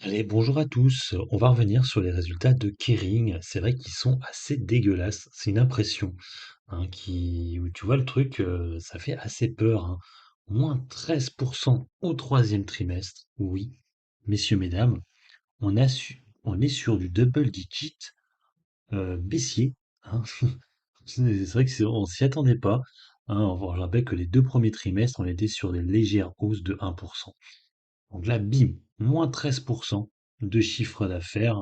Allez, bonjour à tous. On va revenir sur les résultats de Kering. C'est vrai qu'ils sont assez dégueulasses. C'est une impression, hein, où tu vois le truc, ça fait assez peur, hein. Moins 13% au troisième trimestre. Oui, messieurs, mesdames, on est sur du double digit baissier, hein. C'est vrai que on s'y attendait pas, hein. Je rappelle que les deux premiers trimestres, on était sur des légères hausses de 1%. Donc là, bim, moins 13% de chiffre d'affaires.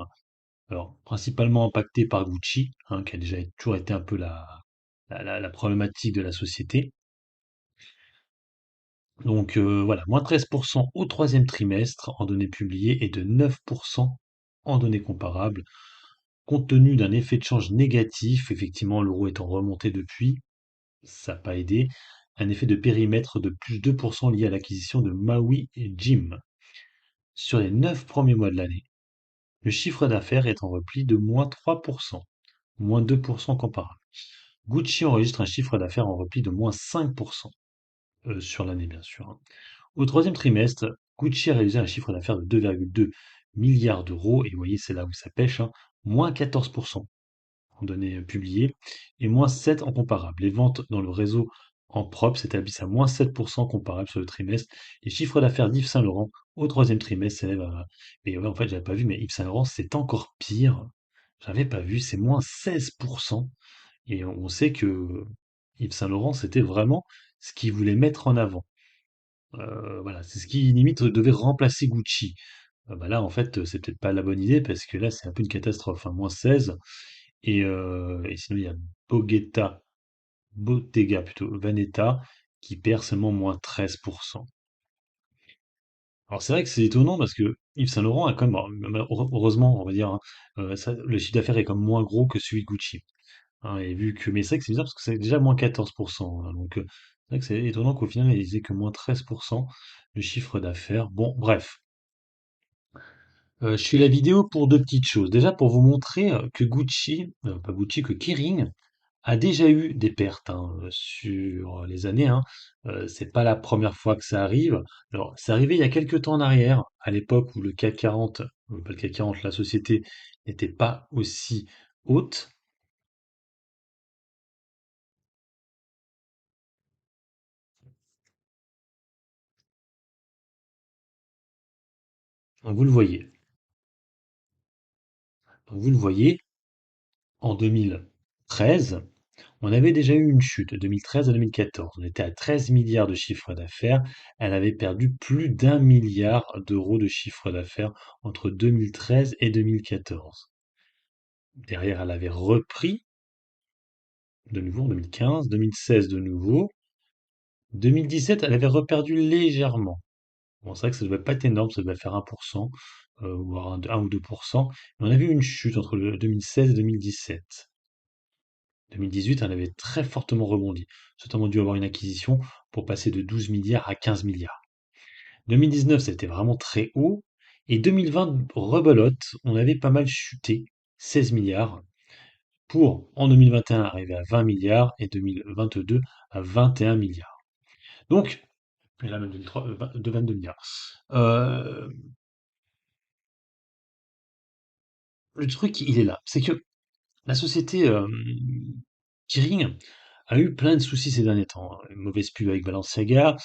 Alors, principalement impacté par Gucci, hein, qui a déjà toujours été un peu la problématique de la société. Donc voilà, moins 13% au troisième trimestre en données publiées et de 9% en données comparables. Compte tenu d'un effet de change négatif, effectivement l'euro étant remonté depuis, ça n'a pas aidé. Un effet de périmètre de plus 2% lié à l'acquisition de Maui et Jim. Sur les 9 premiers mois de l'année, le chiffre d'affaires est en repli de moins 3%, moins 2% comparable. Gucci enregistre un chiffre d'affaires en repli de moins 5% sur l'année, bien sûr, hein. Au troisième trimestre, Gucci a réalisé un chiffre d'affaires de 2,2 milliards d'euros, et vous voyez, c'est là où ça pêche, hein, moins 14% en données publiées, et moins 7% en comparable. Les ventes dans le réseau en propre s'établissent à moins 7% comparable sur le trimestre. Les chiffres d'affaires d'Yves Saint Laurent au troisième trimestre s'élèvent à... Mais ouais, en fait, j'avais pas vu, mais Yves Saint Laurent, c'est encore pire. J'avais pas vu, c'est moins 16%. Et on sait que Yves Saint Laurent, c'était vraiment ce qu'il voulait mettre en avant. Voilà, c'est ce qui limite devait remplacer Gucci. Bah là, en fait, c'est peut-être pas la bonne idée parce que là, c'est un peu une catastrophe, hein, moins 16. Et sinon, il y a Bottega, Bottega plutôt, Veneta, qui perd seulement moins 13%. Alors c'est vrai que c'est étonnant parce que Yves Saint Laurent a quand même, heureusement, on va dire, hein, le chiffre d'affaires est quand même moins gros que celui de Gucci, hein. Et vu que, mais c'est vrai que c'est bizarre parce que c'est déjà moins 14%, hein. Donc c'est vrai que c'est étonnant qu'au final, ils aient que moins 13% de chiffre d'affaires. Bon, bref. Je fais la vidéo pour deux petites choses. Déjà pour vous montrer que Gucci, pas Gucci, que Kering a déjà eu des pertes, hein, sur les années, hein. C'est pas la première fois que ça arrive. Alors, c'est arrivé il y a quelques temps en arrière, à l'époque où le CAC 40, pas le CAC 40, la société n'était pas aussi haute. Donc, vous le voyez. Donc, vous le voyez, en 2013, on avait déjà eu une chute, de 2013 à 2014. On était à 13 milliards de chiffre d'affaires. Elle avait perdu plus d'un milliard d'euros de chiffre d'affaires entre 2013 et 2014. Derrière, elle avait repris de nouveau en 2015, 2016 de nouveau. 2017, elle avait reperdu légèrement. Bon, c'est vrai que ça ne devait pas être énorme, ça devait faire 1%, voire 1 ou 2%. Mais on a vu une chute entre le 2016 et 2017. 2018, elle avait très fortement rebondi, notamment dû avoir une acquisition pour passer de 12 milliards à 15 milliards. 2019, c'était vraiment très haut. Et 2020, rebelote, on avait pas mal chuté, 16 milliards, pour en 2021 arriver à 20 milliards et 2022 à 21 milliards. Donc, et là même 2023, de 22 milliards. Euh, le truc, il est là. C'est que la société Kering a eu plein de soucis ces derniers temps, hein. Une mauvaise pub avec Balenciaga,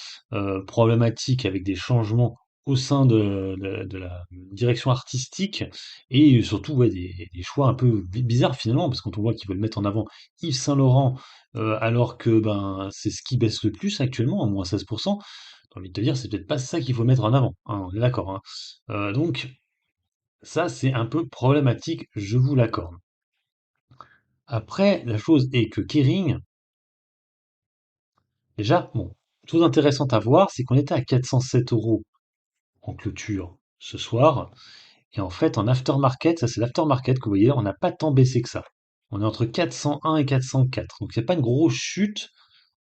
problématique avec des changements au sein de la direction artistique et surtout ouais, des choix un peu bizarres finalement, parce que quand on voit qu'ils veulent mettre en avant Yves Saint Laurent alors que ben c'est ce qui baisse le plus actuellement, à moins 16%, j'ai envie de te dire, c'est peut-être pas ça qu'il faut mettre en avant, hein, on est d'accord, hein. Donc ça c'est un peu problématique, je vous l'accorde. Après, la chose est que Kering, déjà, bon, chose intéressante à voir, c'est qu'on était à 407 euros en clôture ce soir. Et en fait, en aftermarket, ça c'est l'aftermarket que vous voyez, on n'a pas tant baissé que ça. On est entre 401 et 404. Donc c'est pas une grosse chute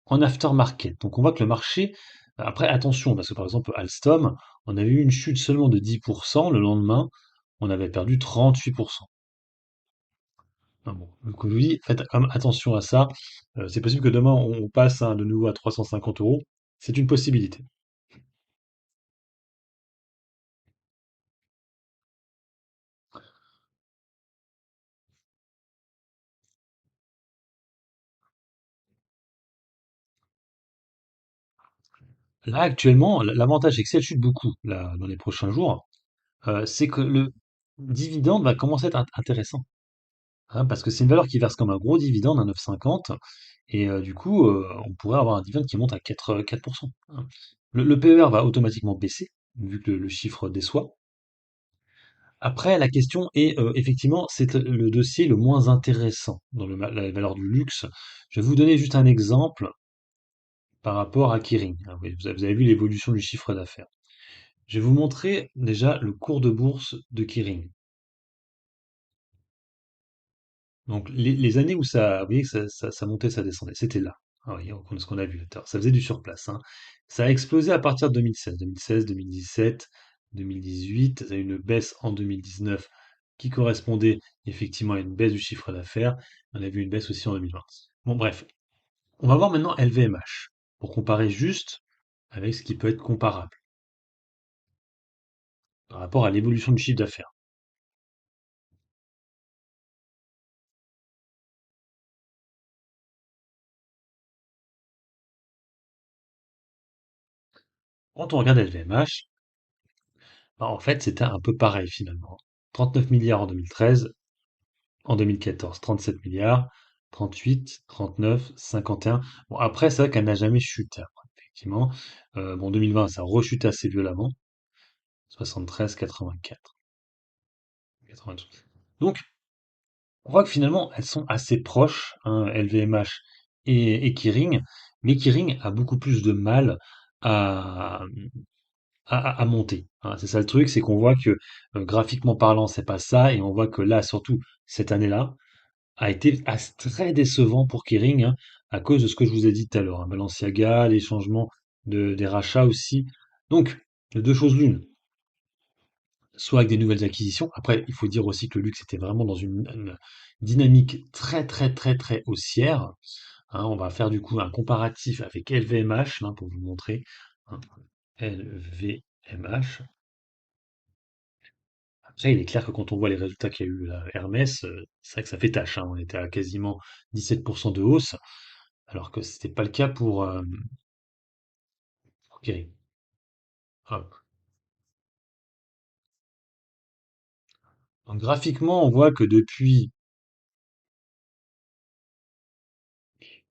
en aftermarket. Donc on voit que le marché Après, attention, parce que par exemple, Alstom, on avait eu une chute seulement de 10%, le lendemain, on avait perdu 38%. Ah bon. Donc, je vous dis, faites quand même attention à ça. C'est possible que demain, on passe hein, de nouveau à 350 euros. C'est une possibilité. Là, actuellement, l'avantage, c'est que si elle chute beaucoup là, dans les prochains jours, c'est que le dividende va commencer à être intéressant. Hein, parce que c'est une valeur qui verse comme un gros dividende à 9,50. Et du coup, on pourrait avoir un dividende qui monte à 4%. Hein. Le PER va automatiquement baisser, vu que le chiffre déçoit. Après, la question est, effectivement, c'est le dossier le moins intéressant dans la valeur du luxe. Je vais vous donner juste un exemple par rapport à Kering. Ah oui, vous avez vu l'évolution du chiffre d'affaires. Je vais vous montrer déjà le cours de bourse de Kering. Donc les années où ça, vous voyez, que ça montait, ça descendait, c'était là. Ah oui, ce qu'on a vu là. Tout à l'heure. Ça faisait du surplace, hein. Ça a explosé à partir de 2016, 2016, 2017, 2018. Ça a eu une baisse en 2019 qui correspondait effectivement à une baisse du chiffre d'affaires. On a vu une baisse aussi en 2020. Bon, bref, on va voir maintenant LVMH pour comparer juste avec ce qui peut être comparable par rapport à l'évolution du chiffre d'affaires. Quand on regarde LVMH, bah, en fait, c'était un peu pareil finalement. 39 milliards en 2013, en 2014, 37 milliards, 38, 39, 51. Bon, après, c'est vrai qu'elle n'a jamais chuté, après, effectivement. Bon, 2020, ça a rechuté assez violemment. 73, 84, 92. Donc, on voit que finalement, elles sont assez proches, hein, LVMH et Kering, mais Kering a beaucoup plus de mal à, à monter. Hein. C'est ça le truc, c'est qu'on voit que graphiquement parlant, c'est pas ça, et on voit que là, surtout cette année-là, a été très décevant pour Kering, hein, à cause de ce que je vous ai dit tout à l'heure, hein, Balenciaga, les changements des rachats aussi. Donc, de deux choses l'une, soit avec des nouvelles acquisitions. Après, il faut dire aussi que le luxe était vraiment dans une dynamique très très très très haussière. Hein. On va faire du coup un comparatif avec LVMH, hein, pour vous montrer. Hein. LVMH. Après, il est clair que quand on voit les résultats qu'il y a eu à Hermès, c'est vrai que ça fait tâche, hein. On était à quasiment 17% de hausse, alors que c'était pas le cas pour Kering. Hop. Donc graphiquement, on voit que depuis,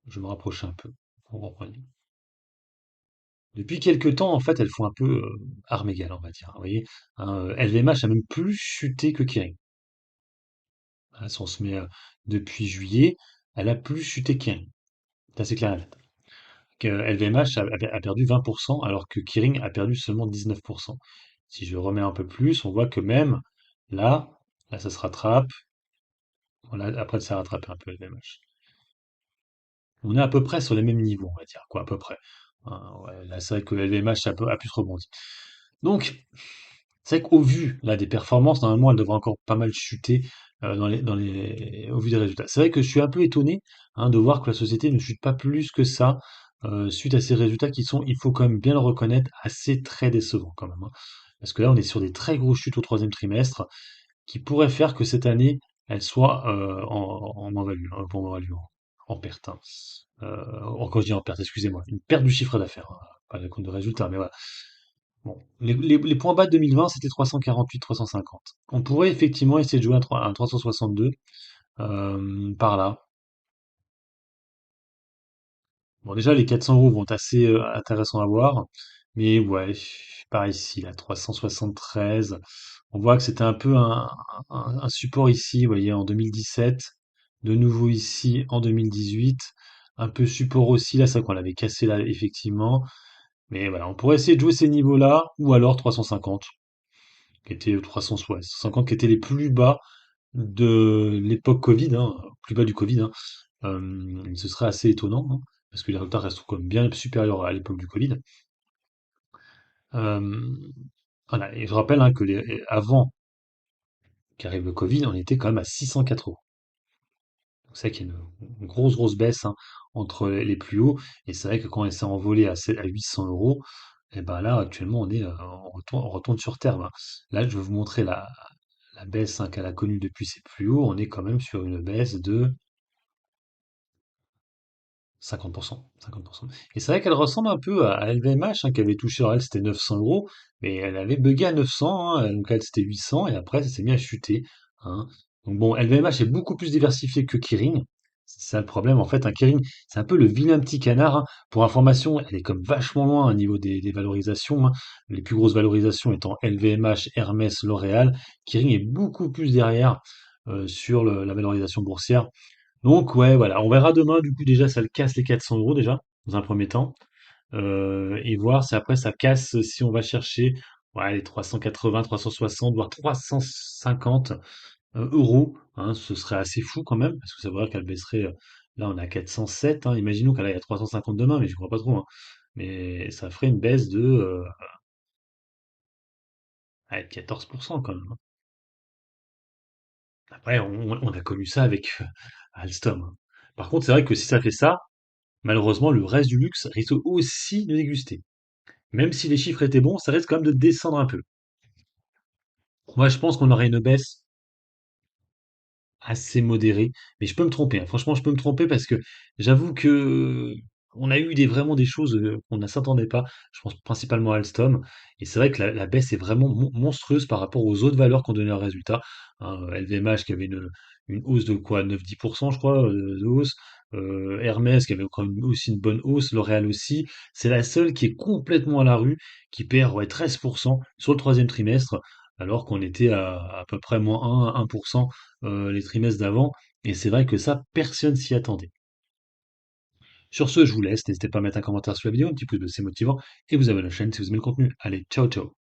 je me rapproche un peu, pour reprendre. Depuis quelques temps, en fait, elles font un peu armes égales, on va dire. Vous voyez, hein, LVMH a même plus chuté que Kering. Hein, si on se met depuis juillet, elle a plus chuté que Kering. C'est assez clair et net. Que LVMH a perdu 20%, alors que Kering a perdu seulement 19%. Si je remets un peu plus, on voit que même là, là ça se rattrape. Voilà, après ça rattrape un peu LVMH. On est à peu près sur les mêmes niveaux, on va dire, quoi, à peu près. Ouais, là, c'est vrai que LVMH a plus rebondi. Donc, c'est vrai qu'au vu là des performances, normalement, elle devrait encore pas mal chuter au vu des résultats. C'est vrai que je suis un peu étonné hein, de voir que la société ne chute pas plus que ça suite à ces résultats qui sont, il faut quand même bien le reconnaître, assez très décevants quand même. Hein. Parce que là, on est sur des très grosses chutes au troisième trimestre qui pourraient faire que cette année, elle soit en envalure, pas en envalure, en perte. Hein. Quand je dis en perte, excusez-moi, une perte du chiffre d'affaires, hein, pas la compte de résultat, mais voilà. Bon, les points bas de 2020, c'était 348, 350. On pourrait effectivement essayer de jouer un 362 par là. Bon, déjà, les 400 euros vont être assez intéressants à voir. Mais ouais, par ici, là, 373. On voit que c'était un peu un support ici, vous voyez, en 2017. De nouveau ici, en 2018. Un peu support aussi, là, ça qu'on l'avait cassé là, effectivement. Mais voilà, on pourrait essayer de jouer ces niveaux-là, ou alors 350, qui était 350, qui étaient les plus bas de l'époque Covid, hein, plus bas du Covid. Hein. Ce serait assez étonnant, hein, parce que les résultats restent quand même bien supérieurs à l'époque du Covid. Euh, voilà. Et je rappelle hein, que avant qu'arrive le Covid, on était quand même à 604 euros. Donc c'est vrai qu'il y a une grosse, grosse baisse hein, entre les plus hauts. Et c'est vrai que quand elle s'est envolée à 800 euros, et ben là, actuellement, on retourne sur terre. Ben. Là, je vais vous montrer la baisse hein, qu'elle a connue depuis ses plus hauts. On est quand même sur une baisse de 50%, 50%. Et c'est vrai qu'elle ressemble un peu à LVMH, hein, qui avait touché, alors elle c'était 900 euros, mais elle avait bugué à 900, hein, donc elle c'était 800, et après ça s'est mis à chuter. Hein. Donc bon, LVMH est beaucoup plus diversifié que Kering. C'est ça le problème, en fait, un Kering, c'est un peu le vilain petit canard. Hein. Pour information, elle est comme vachement loin au niveau des valorisations. Hein. Les plus grosses valorisations étant LVMH, Hermès, L'Oréal. Kering est beaucoup plus derrière sur la valorisation boursière. Donc ouais, voilà, on verra demain, du coup déjà ça le casse les 400 euros déjà, dans un premier temps, et voir si après ça casse, si on va chercher ouais, les 380, 360, voire 350 euros, hein, ce serait assez fou quand même, parce que ça veut dire qu'elle baisserait, là on est à 407, hein, imaginons qu'elle aille à 350 demain, mais je crois pas trop, hein, mais ça ferait une baisse de ouais, 14% quand même. Hein. Après, on a connu ça avec Alstom. Hein. Par contre, c'est vrai que si ça fait ça, malheureusement, le reste du luxe risque aussi de déguster. Même si les chiffres étaient bons, ça risque quand même de descendre un peu. Moi, je pense qu'on aurait une baisse assez modéré, mais je peux me tromper, hein. Franchement, je peux me tromper parce que j'avoue que on a eu vraiment des choses qu'on ne s'attendait pas. Je pense principalement à Alstom, et c'est vrai que la baisse est vraiment monstrueuse par rapport aux autres valeurs qui ont donné leurs résultats. Hein, LVMH qui avait une hausse de quoi, 9-10% je crois de hausse. Hermès qui avait encore aussi une bonne hausse, L'Oréal aussi. C'est la seule qui est complètement à la rue, qui perd ouais, 13% sur le troisième trimestre, alors qu'on était à peu près moins 1% les trimestres d'avant. Et c'est vrai que ça, personne s'y attendait. Sur ce, je vous laisse. N'hésitez pas à mettre un commentaire sur la vidéo, un petit peu de c'est motivant. Et vous abonnez à la chaîne si vous aimez le contenu. Allez, ciao ciao.